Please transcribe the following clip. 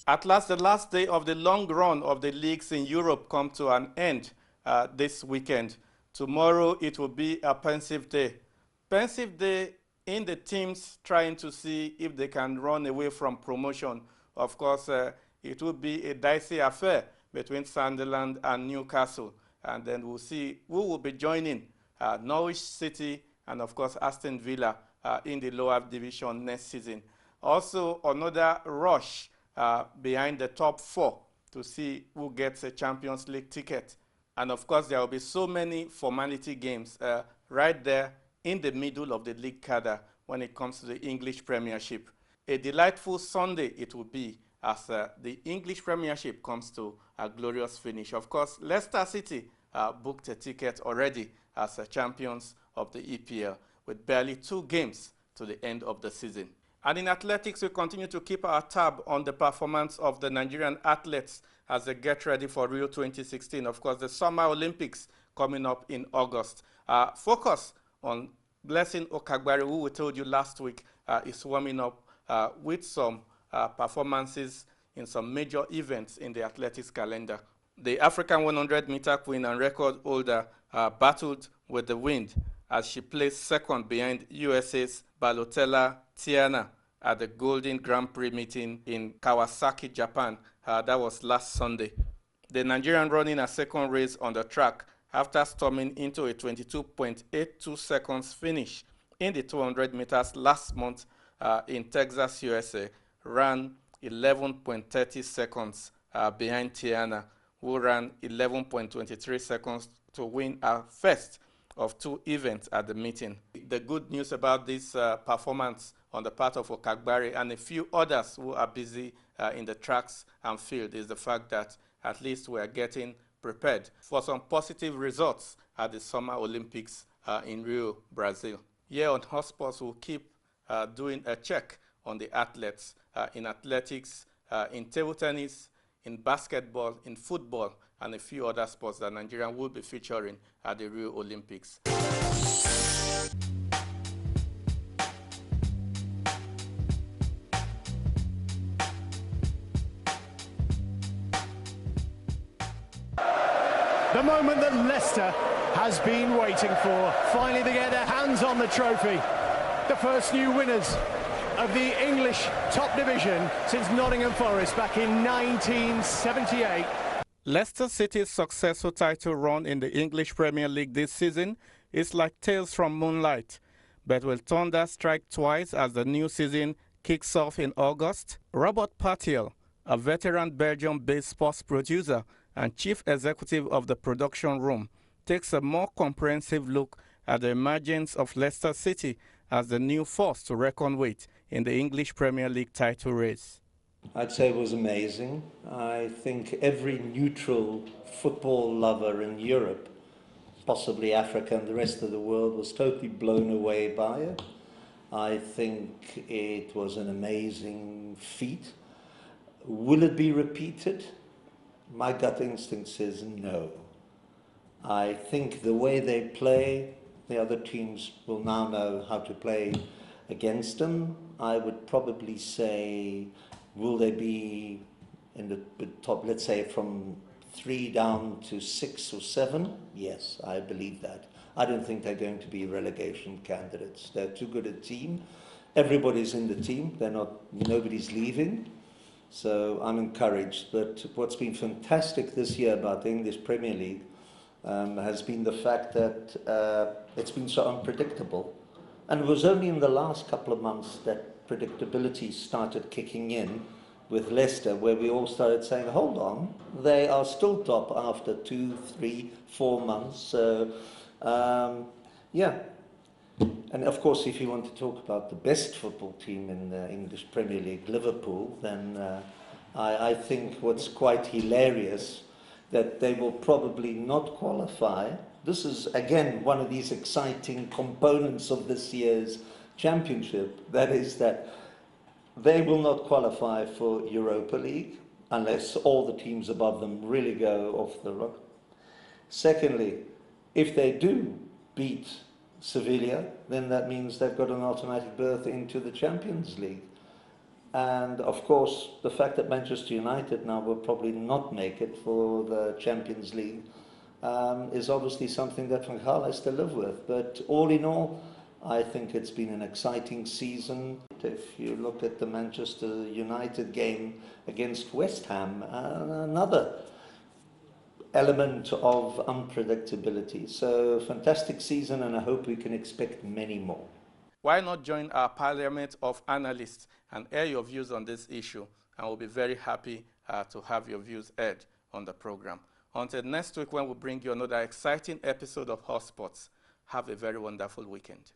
At last, the last day of the long run of the leagues in Europe come to an end this weekend. Tomorrow, it will be a pensive day. Pensive day in the teams trying to see if they can run away from promotion. Of course, it will be a dicey affair between Sunderland and Newcastle. And then we'll see who will be joining Norwich City and, of course, Aston Villa in the lower division next season. Also, another rush behind the top four to see who gets a Champions League ticket. And of course, there will be so many formality games right there in the middle of the league cadre when it comes to the English Premiership. A delightful Sunday it will be as the English Premiership comes to a glorious finish. Of course, Leicester City booked a ticket already as champions of the EPL with barely 2 games to the end of the season. And in athletics, we continue to keep our tab on the performance of the Nigerian athletes as they get ready for Rio 2016. Of course, the Summer Olympics coming up in August. Focus on Blessing Okagbare, who we told you last week is warming up with some performances in some major events in the athletics calendar. The African 100-meter queen and record holder battled with the wind as she placed second behind USA's Balotella Tiana at the Golden Grand Prix meeting in Kawasaki, Japan. That was last Sunday. The Nigerian running a second race on the track after storming into a 22.82 seconds finish in the 200 meters last month in Texas, USA, ran 11.30 seconds behind Tiana, who ran 11.23 seconds to win her first of 2 events at the meeting. The good news about this performance on the part of Okagbare and a few others who are busy in the tracks and field is the fact that at least we are getting prepared for some positive results at the Summer Olympics in Rio, Brazil. Here on Hotspot, we'll keep doing a check on the athletes in athletics, in table tennis, in basketball, in football, and a few other sports that Nigeria will be featuring at the Rio Olympics. The moment that Leicester has been waiting for. Finally, they get their hands on the trophy. The first new winners of the English top division since Nottingham Forest back in 1978. Leicester City's successful title run in the English Premier League this season is like tales from moonlight. But will thunder strike twice as the new season kicks off in August? Robert Partiel, a veteran Belgium-based sports producer and chief executive of the production room, takes a more comprehensive look at the emergence of Leicester City as the new force to reckon with in the English Premier League title race. I'd say it was amazing. I think every neutral football lover in Europe, possibly Africa and the rest of the world, was totally blown away by it. I think it was an amazing feat. Will it be repeated? My gut instinct says no. I think the way they play, the other teams will now know how to play against them. I would probably say, will they be in the top, let's say from 3 down to 6 or 7? Yes, I believe that. I don't think they're going to be relegation candidates. They're too good a team. Everybody's in the team. Nobody's leaving. So I'm encouraged. But what's been fantastic this year about the English Premier League has been the fact that it's been so unpredictable. And it was only in the last couple of months that predictability started kicking in with Leicester, where we all started saying, hold on, they are still top after 2, 3, 4 months. So, yeah. And of course, if you want to talk about the best football team in the English Premier League, Liverpool, then I think what's quite hilarious that they will probably not qualify. This is, again, one of these exciting components of this year's championship. That is that they will not qualify for Europa League unless all the teams above them really go off the rock. Secondly, if they do beat Sevilla, then that means they've got an automatic berth into the Champions League. And of course, the fact that Manchester United now will probably not make it for the Champions League is obviously something that Van Gaal has to live with. But all in all, I think it's been an exciting season. If you look at the Manchester United game against West Ham, another element of unpredictability. So fantastic season, and I hope we can expect many more. Why not join our parliament of analysts and air your views on this issue? And we'll be very happy to have your views aired on the program. Until next week, when we bring you another exciting episode of Hot Sports, have a very wonderful weekend.